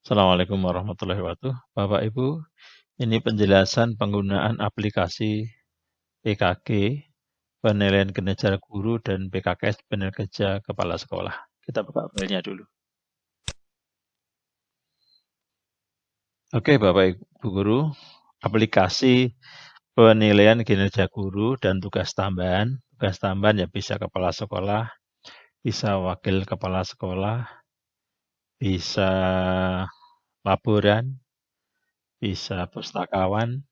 Assalamualaikum warahmatullahi wabarakatuh. Bapak Ibu, ini penjelasan penggunaan aplikasi PKG, penilaian kinerja guru, dan PKKS, penilaian kerja kepala sekolah. Kita buka filenya dulu. Oke, Bapak Ibu Guru, aplikasi penilaian kinerja guru dan tugas tambahan. Tugas tambahan ya bisa kepala sekolah, bisa wakil kepala sekolah, bisa laboran, bisa pustakawan,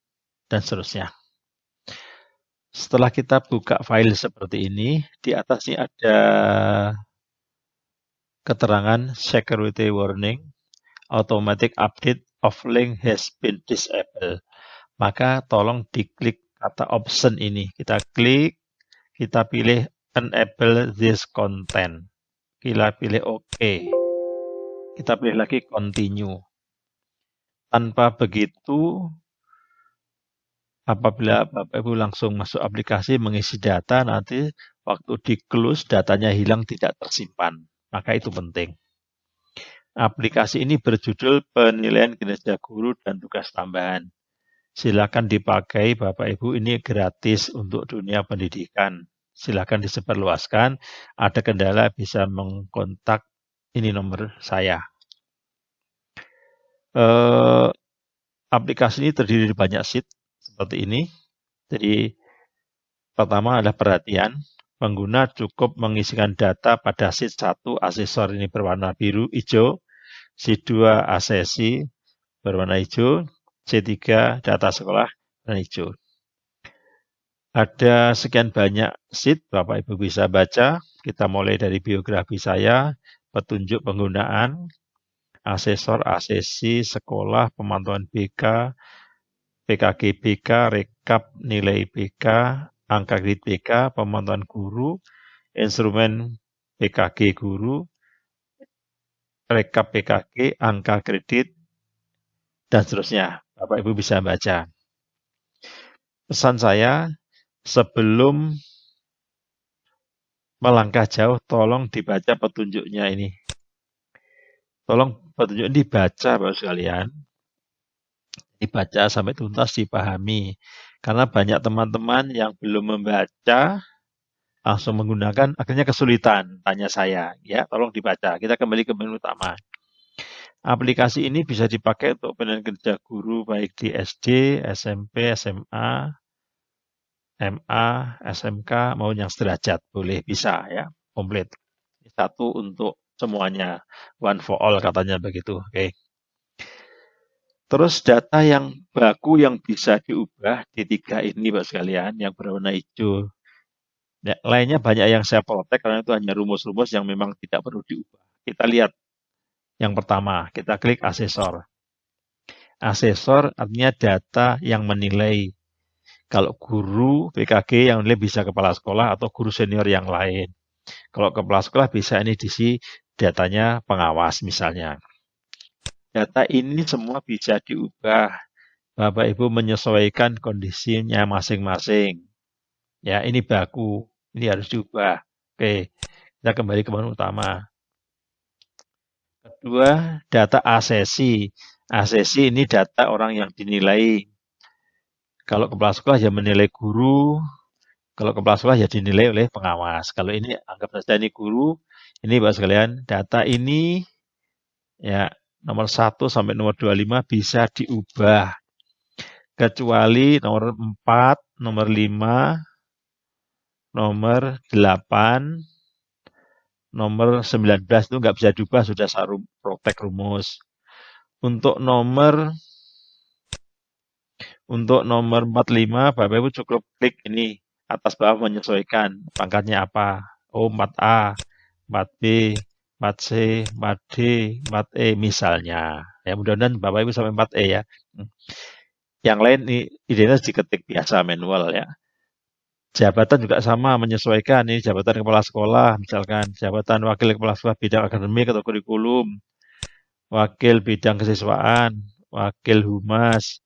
dan seterusnya. Setelah kita buka file seperti ini, di atasnya ada keterangan security warning, automatic update of link has been disabled. Maka tolong diklik kata option ini. Kita klik, kita pilih enable this content. Kita pilih OK. Kita pilih lagi continue. Tanpa begitu, apabila Bapak Ibu langsung masuk aplikasi mengisi data, nanti waktu di close datanya hilang tidak tersimpan. Maka itu penting. Aplikasi ini berjudul penilaian kinerja guru dan tugas tambahan. Silakan dipakai Bapak Ibu, ini gratis untuk dunia pendidikan. Silakan disebarluaskan. Ada kendala bisa mengkontak ini nomor saya. Aplikasi ini terdiri dari banyak sheet seperti ini. Jadi pertama adalah perhatian. Pengguna cukup mengisikan data pada sheet 1, asesor ini berwarna biru, hijau. Sheet 2, asesi berwarna hijau. C3, data sekolah warna hijau. Ada sekian banyak sheet, Bapak Ibu bisa baca. Kita mulai dari biografi saya, petunjuk penggunaan, asesor, asesi, sekolah, pemantauan BK, PKG BK, rekap nilai BK, angka kredit BK, pemantauan guru, instrumen PKG guru, rekap PKG, angka kredit, dan seterusnya. Bapak Ibu bisa baca. Pesan saya, sebelum melangkah jauh, tolong dibaca petunjuknya ini. Tolong petunjuk ini dibaca, Bapak sekalian. Dibaca sampai tuntas, dipahami. Karena banyak teman-teman yang belum membaca, langsung menggunakan, akhirnya kesulitan. Tanya saya, ya, tolong dibaca. Kita kembali ke menu utama. Aplikasi ini bisa dipakai untuk penilaian kerja guru, baik di SD, SMP, SMA, MA, SMK, maupun yang sederajat. Boleh, bisa ya, komplit. Satu untuk semuanya, one for all katanya begitu. Oke. Terus data yang baku yang bisa diubah di 3 ini Bapak sekalian, yang berwarna hijau. Ya, lainnya banyak yang saya protek karena itu hanya rumus-rumus yang memang tidak perlu diubah. Kita lihat yang pertama, kita klik asesor. Asesor artinya data yang menilai. Kalau guru PKG yang menilai bisa kepala sekolah atau guru senior yang lain. Kalau kepala sekolah bisa ini diisi datanya pengawas misalnya. Data ini semua bisa diubah. Bapak Ibu menyesuaikan kondisinya masing-masing. Ya, ini baku, ini harus diubah. Oke, kita kembali ke menu utama. Kedua, data asesi. Asesi ini data orang yang dinilai. Kalau kepala sekolah ya menilai guru, kalau kepala sekolah ya dinilai oleh pengawas. Kalau ini anggap saja ini guru, ini Bapak sekalian, data ini ya nomor 1 sampai nomor 25 bisa diubah. Kecuali nomor 4, nomor 5, nomor 8, nomor 19 itu nggak bisa diubah, sudah saya protek rumus. Untuk nomor 45, Bapak Ibu cukup klik ini, atas bawah menyesuaikan. Pangkatnya apa? Oh, 4A, 4B, 4C, 4D, 4E misalnya. Ya, mudah-mudahan Bapak Ibu sampai 4E ya. Yang lain ini identitas diketik biasa manual ya. Jabatan juga sama, menyesuaikan. Ini jabatan kepala sekolah, misalkan jabatan wakil kepala sekolah bidang akademik atau kurikulum, wakil bidang kesiswaan, wakil humas,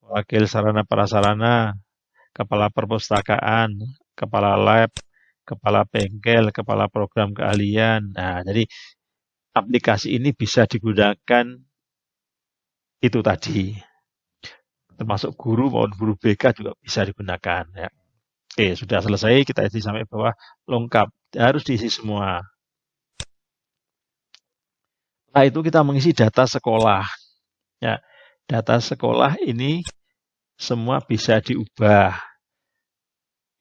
wakil sarana prasarana, kepala perpustakaan, kepala lab, kepala bengkel, kepala program keahlian. Nah, jadi aplikasi ini bisa digunakan itu tadi. Termasuk guru maupun guru BK juga bisa digunakan. Ya. Oke, sudah selesai. Kita isi sampai bawah lengkap. Harus diisi semua. Setelah itu kita mengisi data sekolah. Ya, data sekolah ini semua bisa diubah.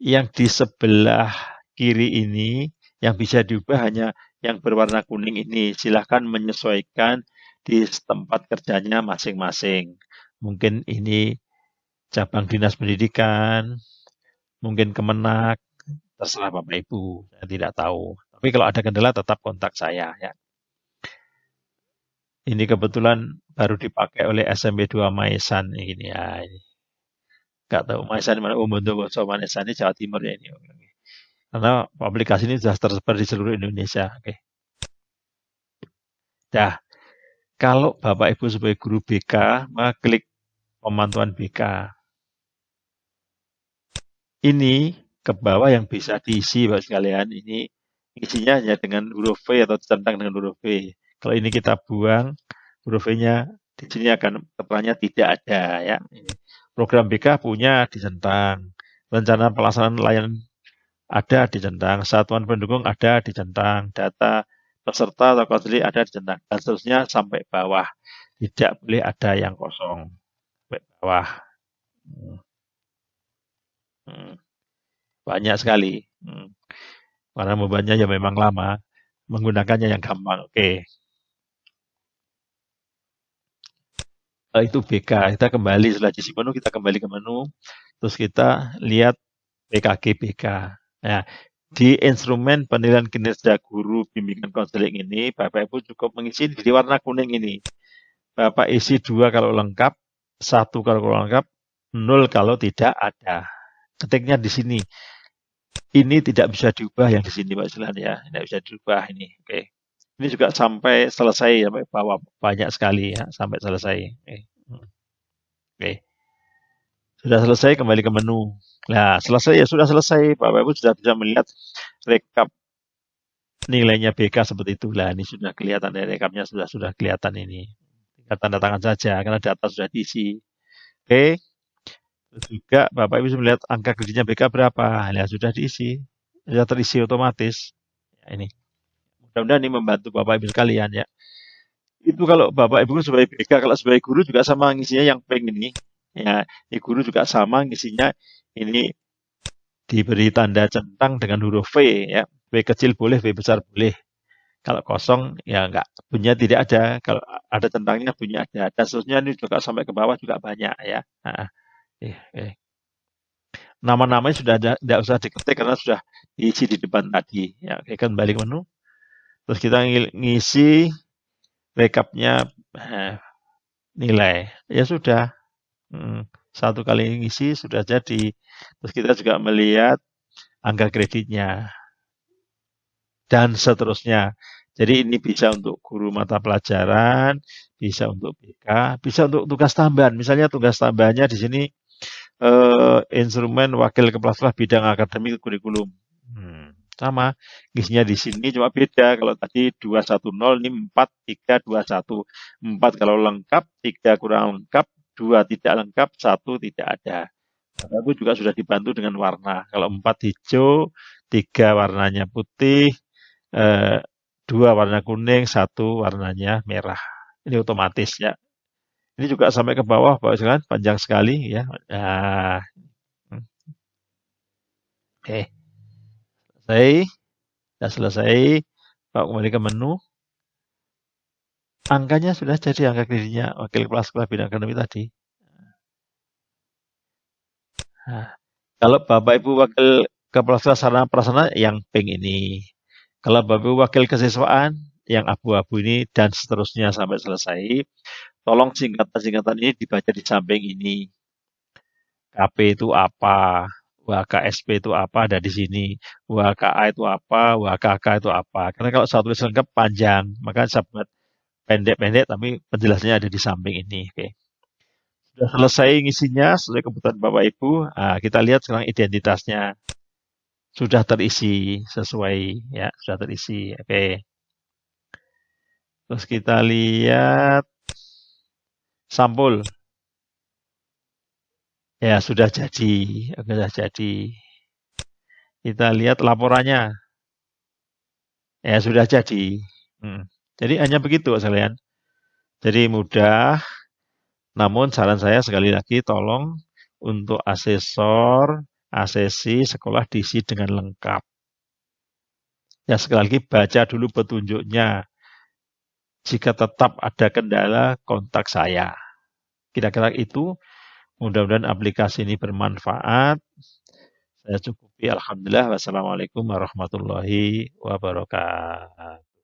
Yang di sebelah kiri ini yang bisa diubah hanya yang berwarna kuning ini. Silahkan menyesuaikan di tempat kerjanya masing-masing. Mungkin ini cabang dinas pendidikan, mungkin Kemenak, terserah Bapak Ibu, saya tidak tahu. Tapi kalau ada kendala tetap kontak saya ya. Ini kebetulan baru dipakai oleh SMP 2 Maesan ini ya. Ini. Gak tahu Maesan mana, Bondowoso Maesan ini Jawa Timur ya ini. Karena aplikasi ini sudah tersebar di seluruh Indonesia. Oke. Nah, kalau Bapak Ibu sebagai guru BK, maka klik pemantauan BK. Ini ke bawah yang bisa diisi Bapak sekalian. Ini isinya hanya dengan huruf V atau centang dengan huruf V. Kalau ini kita buang, huruf V-nya di sini akan keterangannya tidak ada ya. Program BK punya dicentang. Rencana pelaksanaan layanan ada dicentang. Satuan pendukung ada dicentang. Data peserta atau konseling ada dicentang. Dan seterusnya sampai bawah. Tidak boleh ada yang kosong. Sampai bawah. Banyak sekali. Karena membaca ya memang lama. Menggunakannya yang gampang. Oke. Itu BK. Kita kembali setelah isi menu, kita kembali ke menu. Terus kita lihat PKG BK. Nah, di instrumen penilaian kinerja guru bimbingan konseling ini, Bapak Ibu cukup mengisi di warna kuning ini. Bapak isi 2 kalau lengkap, 1 kalau lengkap, 0 kalau tidak ada. Ketiknya di sini. Ini tidak bisa diubah yang di sini Pak Silan ya. Tidak bisa diubah ini. Oke. Ini juga sampai selesai, sampai bawah banyak sekali ya, sampai selesai. Oke. Sudah selesai, kembali ke menu. Nah, selesai ya sudah selesai. Bapak Ibu sudah bisa melihat rekap nilainya BK seperti itu. Lah, ini sudah kelihatan dari rekapnya sudah kelihatan ini. Tinggal tanda tangan saja karena data sudah diisi. Oke. Terus juga Bapak Ibu bisa melihat angka kreditnya BK berapa. Nah, sudah diisi. Sudah terisi otomatis. Ya, ini. Mudah-mudahan ini membantu Bapak Ibu sekalian ya. Itu kalau Bapak Ibu sebagai BK, kalau sebagai guru juga sama ngisinya yang pink ini. Ya, ini guru juga sama ngisinya ini diberi tanda centang dengan huruf V ya. V kecil boleh, V besar boleh. Kalau kosong ya enggak, bunyinya tidak ada. Kalau ada centangnya bunyinya ada. Dan seterusnya ini juga sampai ke bawah juga banyak ya. Nah, nama-namanya sudah ada, tidak usah diketik karena sudah diisi di depan tadi. Ya, oke, kembali ke menu. Terus kita ngisi rekapnya nilai. Ya sudah. Satu kali ngisi sudah jadi. Terus kita juga melihat angka kreditnya. Dan seterusnya. Jadi ini bisa untuk guru mata pelajaran, bisa untuk BK, bisa untuk tugas tambahan. Misalnya tugas tambahannya di sini instrumen wakil kepala sekolah bidang akademik kurikulum. Sama, isinya di sini cuma beda. Kalau tadi 210 ini 4321. 4 kalau lengkap, 3 kurang lengkap, 2 tidak lengkap, 1 tidak ada. Bapak Ibu juga sudah dibantu dengan warna. Kalau 4 hijau, 3 warnanya putih, 2 warna kuning, 1 warnanya merah. Ini otomatis ya. Ini juga sampai ke bawah, Bapak sekalian, panjang sekali ya. Nah, oke. Selesai. Sudah selesai. Pak kembali ke menu. Angkanya sudah jadi angka kreditnya wakil kepala sekolah bidang akademik tadi. Nah, kalau Bapak Ibu wakil kepala sekolah sarana prasarana yang pink ini. Kalau Bapak Ibu wakil kesiswaan yang abu-abu ini dan seterusnya sampai selesai. Tolong singkatan-singkatan ini dibaca di samping ini. KP itu apa? WKSP itu apa? Ada di sini. WKA itu apa? WKK itu apa? Karena kalau satu tulis lengkap panjang, maka saya buat pendek-pendek tapi penjelasannya ada di samping ini. Oke. Sudah selesai ngisinya sesuai kebutuhan Bapak Ibu. Nah, kita lihat sekarang identitasnya sudah terisi sesuai ya, sudah terisi. Oke. Terus kita lihat Sampul. Ya, sudah jadi. Sudah jadi. Kita lihat laporannya. Ya, sudah jadi. Jadi hanya begitu, Pak sekalian. Jadi mudah, namun saran saya sekali lagi tolong untuk asesor, asesi sekolah diisi dengan lengkap. Ya sekali lagi baca dulu petunjuknya. Jika tetap ada kendala, kontak saya. Kira-kira itu, mudah-mudahan aplikasi ini bermanfaat. Saya cukupi, alhamdulillah. Wassalamualaikum warahmatullahi wabarakatuh.